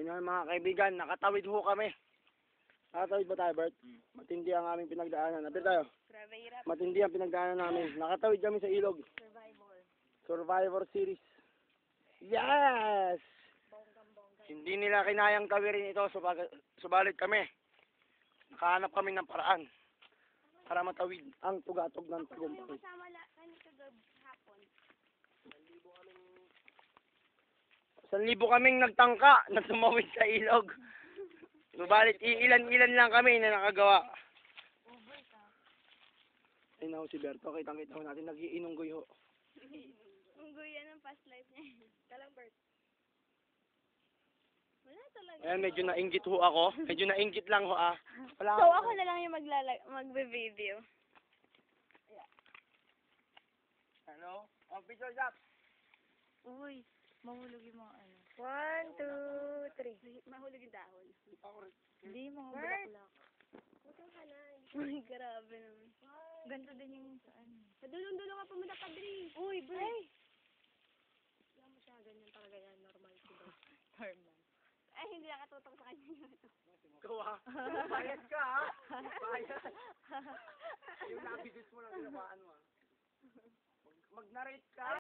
Ganyan mga kaibigan, nakatawid ho kami. Nakatawid ba tayo, Bert? Matindi ang aming pinagdaanan. Napir tayo? Grabe hirap. Matindi ang pinagdaanan namin. Nakatawid kami sa ilog. Survivor series. Yes! Hindi nila kinayang tawirin ito, subalit kami. Nakahanap kami ng paraan para matawid ang tugatog ng tagumpay. Kasama hapon. 1,000 kaming nagtangka na tumawid sa ilog. Subalit iilan-ilan lang kami na nakagawa. Ay na si Berto, kitang-kita natin nag-iinunggoy ho. Unggoy yan ang past life niya. Talang Bert. Wala talaga. Ayan, medyo nainggit ho ako. Medyo nainggit lang ho Wala So ako na lang yung magbe-video. Ano? Oh, picture up. Uy, mahulog yung mga ano. 1, 2, 3. Mahulog yung dahon. Hindi, mga Bert! bulaklak. Putang ka na. Uy, grabe naman. Ganito din yung sa ano. Sa dulong-dulo ka pumunta pa, Dri. Uy, Bert. Ay! Kaya mo siya, ganyan talaga yan. Normal si Bert. Normal. Ay, hindi nakatutok sa kanya yun. Ikaw Bayad ka Bayad. Yung nabidus mo lang ginamaan mo Mag-narrate ka.